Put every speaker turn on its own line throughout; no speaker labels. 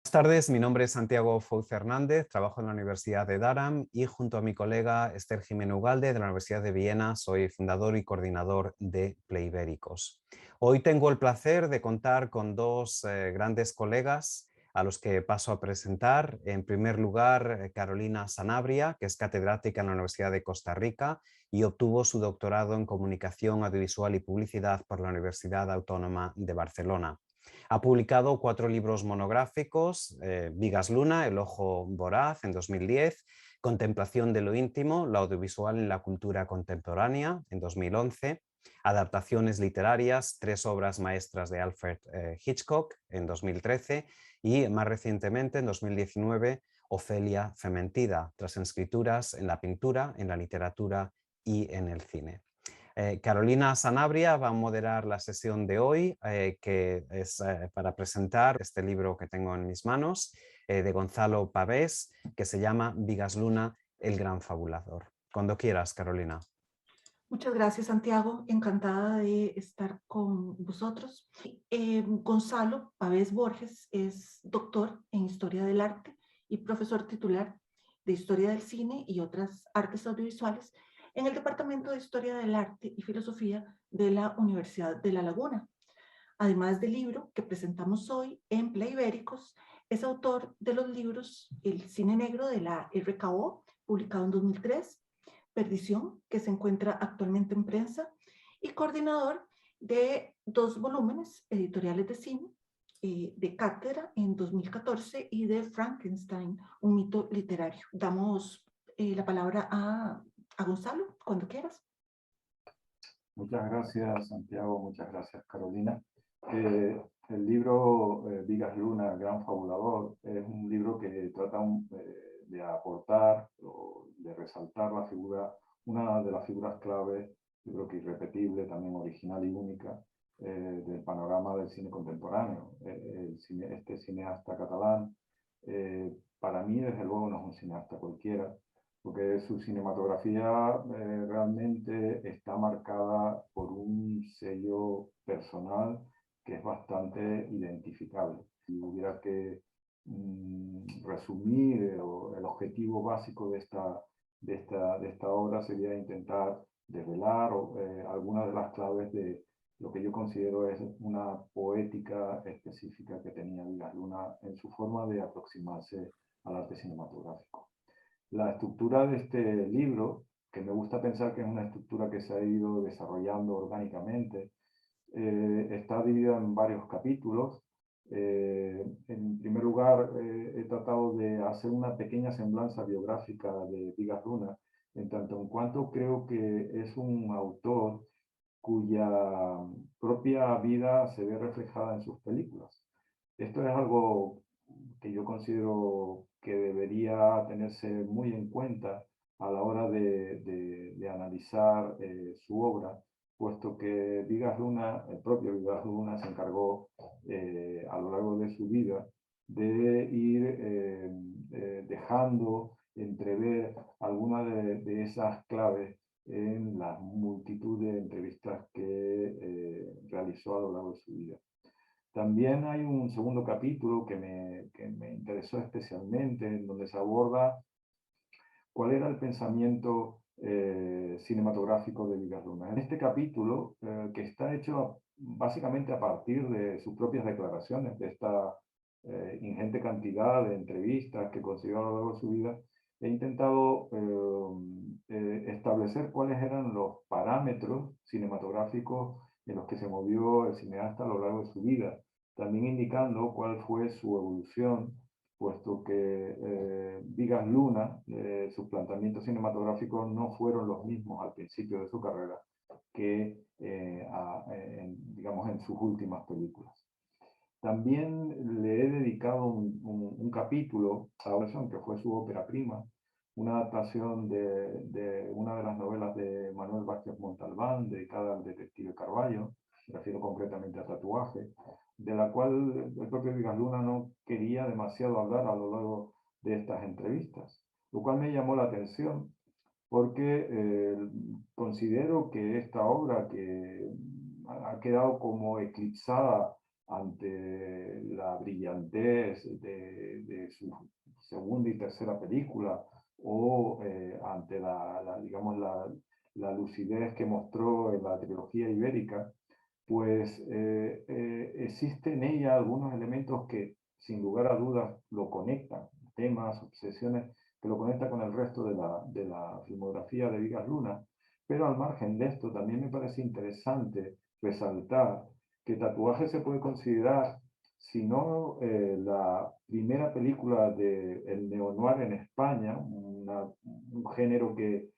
Buenas tardes, mi nombre es Santiago Fouz Hernández, trabajo en la Universidad de Durham y junto a mi colega Esther Jimeno Ugalde de la Universidad de Viena soy fundador y coordinador de Pleibéricos. Hoy tengo el placer de contar con dos grandes colegas a los que paso a presentar. En primer lugar, Carolina Sanabria, que es catedrática en la Universidad de Costa Rica y obtuvo su doctorado en Comunicación Audiovisual y Publicidad por la Universidad Autónoma de Barcelona. Ha publicado 4 libros monográficos: Vigas Luna, El ojo voraz, en 2010, Contemplación de lo íntimo, lo audiovisual en la cultura contemporánea, en 2011, Adaptaciones literarias, 3 obras maestras de Alfred Hitchcock, en 2013, y más recientemente, en 2019, Ofelia Fementida, transescrituras en la pintura, en la literatura y en el cine. Carolina Sanabria va a moderar la sesión de hoy, que es para presentar este libro que tengo en mis manos, de Gonzalo Pavés, que se llama Vigas Luna, el gran fabulador. Cuando quieras, Carolina.
Muchas gracias, Santiago. Encantada de estar con vosotros. Gonzalo Pavés Borges es doctor en Historia del Arte y profesor titular de Historia del Cine y otras artes audiovisuales en el Departamento de Historia del Arte y Filosofía de la Universidad de La Laguna. Además del libro que presentamos hoy en Pleibéricos, es autor de los libros El cine negro de la RKO, publicado en 2003, Perdición, que se encuentra actualmente en prensa, y coordinador de 2 volúmenes editoriales de cine, de Cátedra en 2014 y de Frankenstein, un mito literario. Damos la palabra a Gonzalo, cuando quieras.
Muchas gracias, Santiago. Muchas gracias, Carolina. El libro Vigas Luna, el gran fabulador, es un libro que trata de aportar o de resaltar la figura, una de las figuras clave, yo creo que irrepetible, también original y única, del panorama del cine contemporáneo. Este cineasta catalán, para mí, desde luego, no es un cineasta cualquiera, porque su cinematografía realmente está marcada por un sello personal que es bastante identificable. Si hubiera que resumir el objetivo básico de esta obra, sería intentar desvelar algunas de las claves de lo que yo considero es una poética específica que tenía Vigas Luna en su forma de aproximarse al arte cinematográfico. La estructura de este libro, que me gusta pensar que es una estructura que se ha ido desarrollando orgánicamente, está dividida en varios capítulos. En primer lugar, he tratado de hacer una pequeña semblanza biográfica de Vigas Luna, en tanto en cuanto creo que es un autor cuya propia vida se ve reflejada en sus películas. Esto es algo que yo considero que debería tenerse muy en cuenta a la hora de analizar su obra, puesto que Vigas Luna, el propio Vigas Luna, se encargó a lo largo de su vida de ir dejando entrever algunas de esas claves en la multitud de entrevistas que realizó a lo largo de su vida. También hay un segundo capítulo que me interesó especialmente, en donde se aborda cuál era el pensamiento cinematográfico de Vigas Luna. En este capítulo, que está hecho básicamente a partir de sus propias declaraciones, de esta ingente cantidad de entrevistas que consiguió a lo largo de su vida, he intentado establecer cuáles eran los parámetros cinematográficos en los que se movió el cineasta a lo largo de su vida, también indicando cuál fue su evolución, puesto que Vigas Luna, sus planteamientos cinematográficos no fueron los mismos al principio de su carrera que, digamos, en sus últimas películas. También le he dedicado un capítulo a Orson, que fue su ópera prima, una adaptación de una de las novelas de Manuel Vázquez Montalbán, dedicada al detective Carballo, me refiero concretamente a Tatuaje, de la cual el propio Vigas Luna no quería demasiado hablar a lo largo de estas entrevistas, lo cual me llamó la atención porque considero que esta obra, que ha quedado como eclipsada ante la brillantez de su segunda y tercera película, o ante digamos, la lucidez que mostró en la trilogía ibérica, pues existen en ella algunos elementos que sin lugar a dudas lo conectan, temas, obsesiones, que lo conecta con el resto de la filmografía de Vigas Luna, pero al margen de esto también me parece interesante resaltar que Tatuaje se puede considerar, si no la primera película del neo-noir en España, un género que,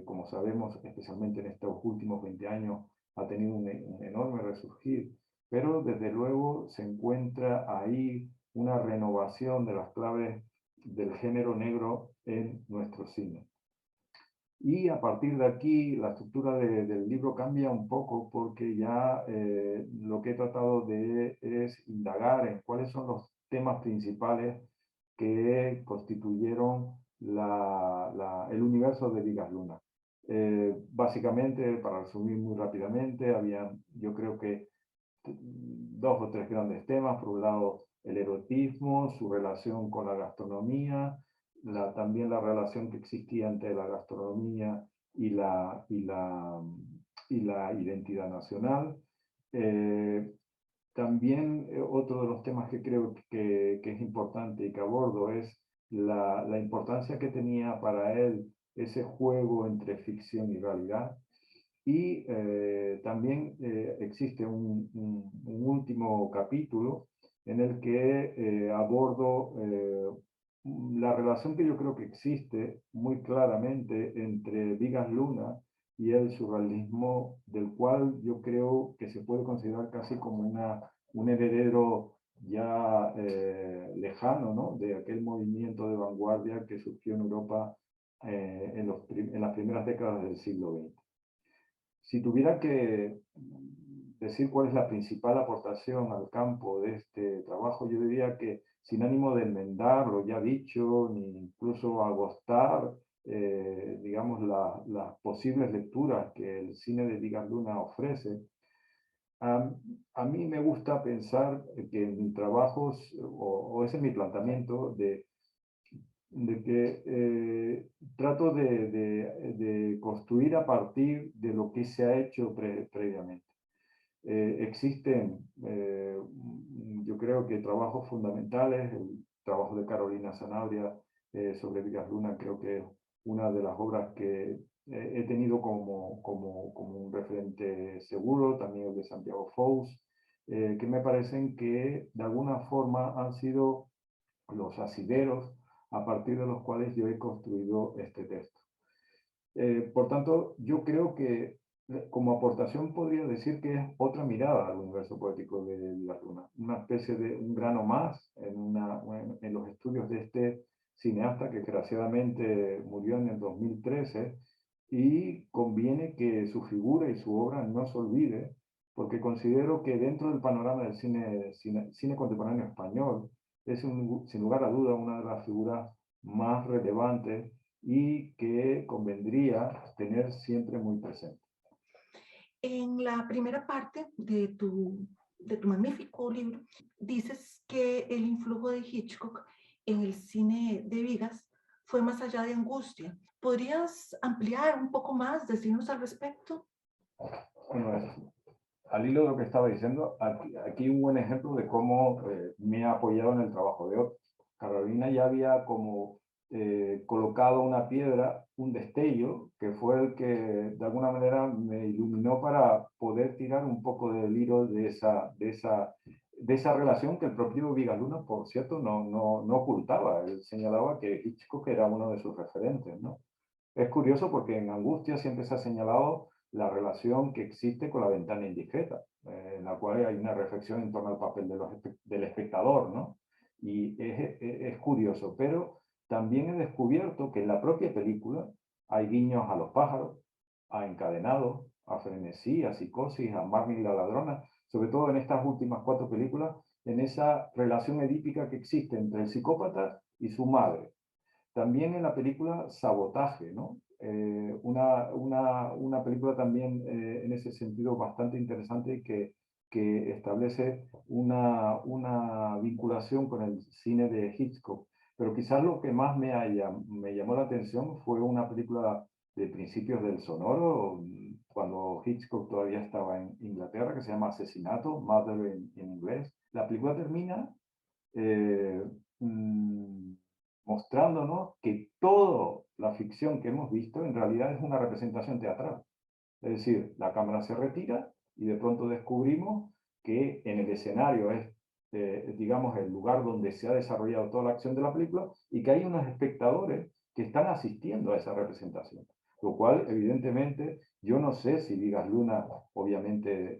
como sabemos, especialmente en estos últimos 20 años, ha tenido un enorme resurgir, pero desde luego se encuentra ahí una renovación de las claves del género negro en nuestro cine. Y a partir de aquí la estructura del libro cambia un poco, porque ya lo que he tratado es indagar en cuáles son los temas principales que constituyeron el universo de Vigas Luna. Básicamente, para resumir muy rápidamente, había, yo creo que, dos o tres grandes temas. Por un lado, el erotismo, su relación con la gastronomía, también la relación que existía entre la gastronomía y la identidad nacional. También otro de los temas que creo que es importante y que abordo es la importancia que tenía para él ese juego entre ficción y realidad. Y también existe un último capítulo en el que abordo la relación que yo creo que existe muy claramente entre Vigas Luna y el surrealismo, del cual yo creo que se puede considerar casi como un heredero ya lejano, ¿no?, de aquel movimiento de vanguardia que surgió en Europa en las primeras décadas del siglo XX. Si tuviera que decir cuál es la principal aportación al campo de este trabajo, yo diría que, sin ánimo de enmendar lo ya dicho, ni incluso agostar, digamos, las posibles lecturas que el cine de Vigas Luna ofrece, a mí me gusta pensar que en mis trabajos, o ese es mi planteamiento, de que trato de construir a partir de lo que se ha hecho previamente. Existen, yo creo que trabajos fundamentales. El trabajo de Carolina Sanabria sobre Vigas Luna creo que es una de las obras que he tenido como un referente seguro. También el de Santiago Fous, que me parecen que de alguna forma han sido los asideros a partir de los cuales yo he construido este texto. Por tanto, yo creo que como aportación podría decir que es otra mirada al universo poético de Vigas Luna, una especie de un grano más en los estudios de este cineasta que desgraciadamente murió en el 2013, y conviene que su figura y su obra no se olvide, porque considero que dentro del panorama del cine contemporáneo español es sin lugar a duda una de las figuras más relevantes y que convendría tener siempre muy presente.
En la primera parte de tu magnífico libro, dices que el influjo de Hitchcock en el cine de Vigas fue más allá de Angustia. ¿Podrías ampliar un poco más, decirnos al respecto?
Bueno, al hilo de lo que estaba diciendo, aquí un buen ejemplo de cómo me ha apoyado en el trabajo de otros. Carolina ya había como colocado una piedra, un destello, que fue el que de alguna manera me iluminó para poder tirar un poco del hilo de esa relación que el propio Vigas Luna, por cierto, no ocultaba. Él señalaba que Hitchcock era uno de sus referentes, ¿no? Es curioso porque en Angustia siempre se ha señalado la relación que existe con La ventana indiscreta, en la cual hay una reflexión en torno al papel del espectador, ¿no? Y es curioso, pero también he descubierto que en la propia película hay guiños a Los pájaros, a Encadenado, a Frenesí, a Psicosis, a Marnie la ladrona, sobre todo en estas últimas 4 películas, en esa relación edípica que existe entre el psicópata y su madre. También en la película Sabotaje, ¿no? Una película también en ese sentido bastante interesante que que establece una vinculación con el cine de Hitchcock. Pero quizás lo que más me llamó la atención fue una película de principios del sonoro, cuando Hitchcock todavía estaba en Inglaterra, que se llama Asesinato, Murder en inglés. La película termina eh, mostrándonos que toda la ficción que hemos visto en realidad es una representación teatral. Es decir, la cámara se retira y de pronto descubrimos que en el escenario es, digamos, el lugar donde se ha desarrollado toda la acción de la película y que hay unos espectadores que están asistiendo a esa representación. Lo cual, evidentemente, yo no sé si Vigas Luna, obviamente,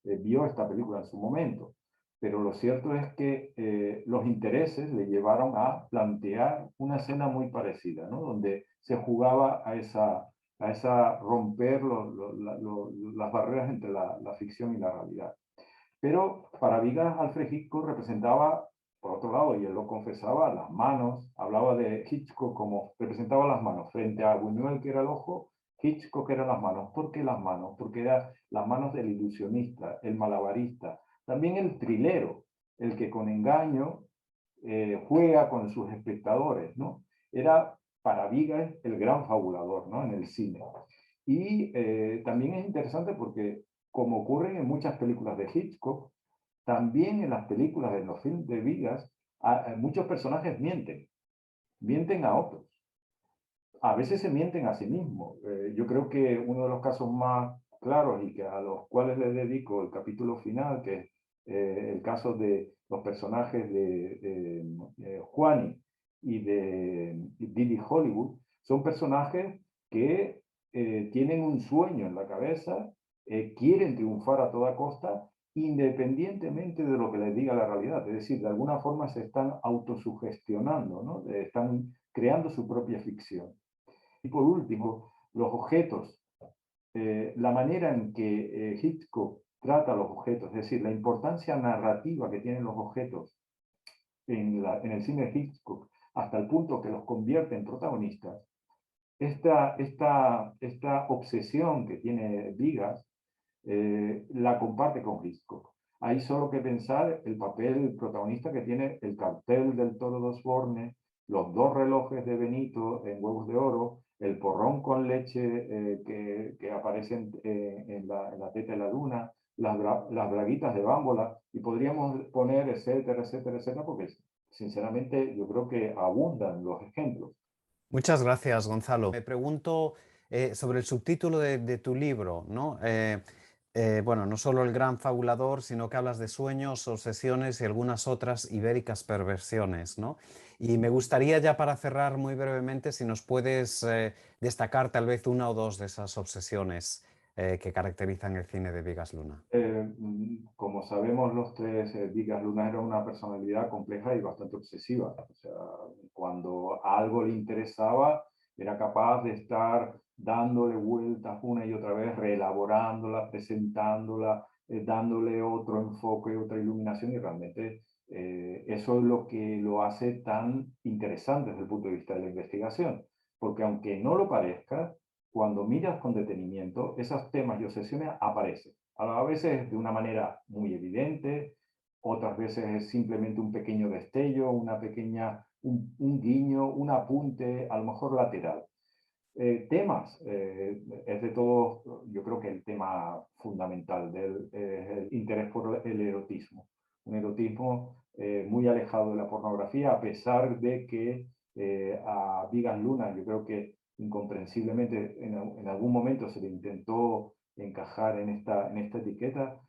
vio esta película en su momento, pero lo cierto es que los intereses le llevaron a plantear una escena muy parecida, ¿no? Donde se jugaba a esa romper las barreras entre la ficción y la realidad. Pero para Vigas, Alfred Hitchcock representaba, por otro lado, y él lo confesaba, las manos. Hablaba de Hitchcock como representaba las manos. Frente a Buñuel, que era el ojo, Hitchcock era las manos. ¿Por qué las manos? Porque eran las manos del ilusionista, el malabarista, también el trilero, el que con engaño juega con sus espectadores, ¿no? Era para Vigas el gran fabulador, ¿no? En el cine. Y también es interesante porque, como ocurre en muchas películas de Hitchcock, también en las películas de los films de Vigas, muchos personajes mienten a otros. A veces se mienten a sí mismos. Yo creo que uno de los casos más claros y que a los cuales les dedico el capítulo final, que es el caso de los personajes de Juani y de Didi Hollywood, son personajes que tienen un sueño en la cabeza, quieren triunfar a toda costa, independientemente de lo que les diga la realidad. Es decir, de alguna forma se están autosugestionando, ¿no? Están creando su propia ficción. Y por último, los objetos. La manera en que Hitchcock trata los objetos, es decir, la importancia narrativa que tienen los objetos en el cine de Hitchcock, hasta el punto que los convierte en protagonistas. Esta obsesión que tiene Vigas la comparte con Hitchcock. Hay solo que pensar el papel protagonista que tiene el cartel del Toro de Osborne, los dos relojes de Benito en Huevos de Oro, el porrón con leche que aparecen en la teta de la luna, las braguitas de bámbola, y podríamos poner etcétera, etcétera, etcétera, porque sinceramente yo creo que abundan los ejemplos.
Muchas gracias, Gonzalo. Me pregunto sobre el subtítulo de tu libro, ¿no? Bueno, no solo el gran fabulador, sino que hablas de sueños, obsesiones y algunas otras ibéricas perversiones, ¿no? Y me gustaría ya para cerrar muy brevemente si nos puedes destacar tal vez una o dos de esas obsesiones que caracterizan el cine de Vigas Luna.
Como sabemos los tres, Vigas Luna era una personalidad compleja y bastante obsesiva. O sea, cuando algo le interesaba, era capaz de estar dándole vueltas una y otra vez, reelaborándola, presentándola, dándole otro enfoque, otra iluminación, y realmente eso es lo que lo hace tan interesante desde el punto de vista de la investigación. Porque aunque no lo parezca, cuando miras con detenimiento, esos temas y obsesiones aparecen. A veces de una manera muy evidente, otras veces es simplemente un pequeño destello, un guiño, un apunte, a lo mejor lateral. Temas, es de todos, yo creo que el tema fundamental del el interés por el erotismo. Un erotismo muy alejado de la pornografía, a pesar de que a Vigas Luna, yo creo que incomprensiblemente en algún momento se le intentó encajar en esta etiqueta,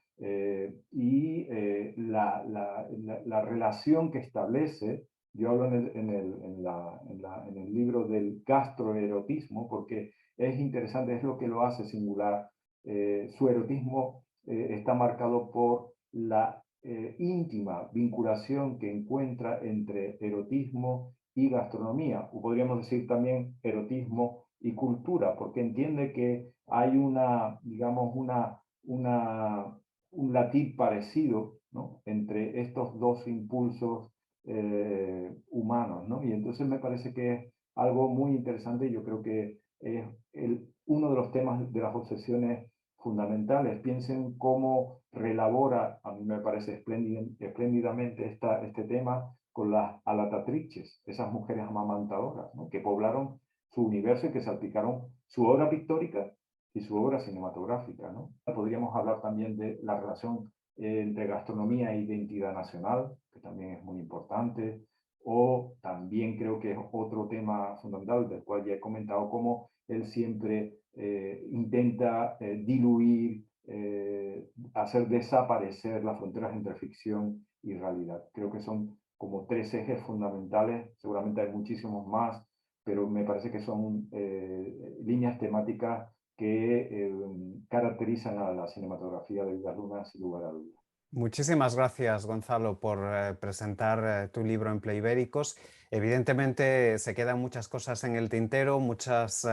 la relación que establece. Yo hablo en el libro del gastroerotismo porque es interesante, es lo que lo hace singular. Su erotismo está marcado por la íntima vinculación que encuentra entre erotismo y gastronomía, o podríamos decir también erotismo y cultura, porque entiende que hay digamos, un latir parecido, ¿no?, entre estos dos impulsos humanos, ¿no? Y entonces me parece que es algo muy interesante, y yo creo que es uno de los temas de las obsesiones fundamentales. Piensen cómo relabora, a mí me parece espléndidamente este tema, con las alatatrices, esas mujeres amamantadoras, ¿no? Que poblaron su universo y que salpicaron su obra pictórica y su obra cinematográfica, ¿no? Podríamos hablar también de la relación entre gastronomía e identidad nacional, que también es muy importante, o también creo que es otro tema fundamental del cual ya he comentado, cómo él siempre intenta diluir, hacer desaparecer las fronteras entre ficción y realidad. Creo que son como tres ejes fundamentales, seguramente hay muchísimos más, pero me parece que son líneas temáticas que caracterizan a la cinematografía de Vidas Lunas, sin lugar a dudas.
Muchísimas gracias, Gonzalo, por presentar tu libro en Play Ibéricos. Evidentemente se quedan muchas cosas en el tintero, muchos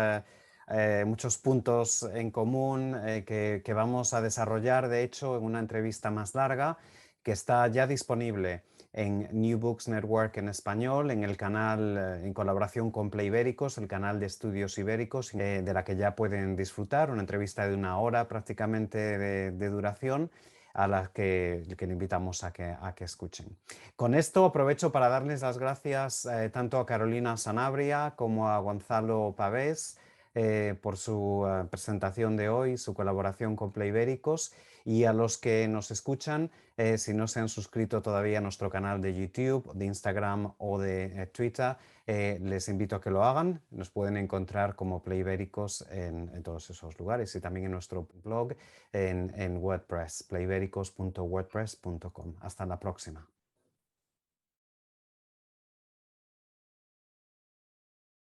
puntos en común que vamos a desarrollar, de hecho, en una entrevista más larga que está ya disponible en New Books Network en español, en el canal en colaboración con Play Ibéricos, el canal de estudios ibéricos, de la que ya pueden disfrutar, una entrevista de 1 hora prácticamente de duración, a las que le invitamos a que escuchen. Con esto aprovecho para darles las gracias tanto a Carolina Sanabria como a Gonzalo Pavés por su presentación de hoy, su colaboración con Play Ibéricos, y a los que nos escuchan, si no se han suscrito todavía a nuestro canal de YouTube, de Instagram o de Twitter, les invito a que lo hagan. Nos pueden encontrar como Play Ibéricos en todos esos lugares y también en nuestro blog en WordPress, playibéricos.wordpress.com. Hasta la próxima.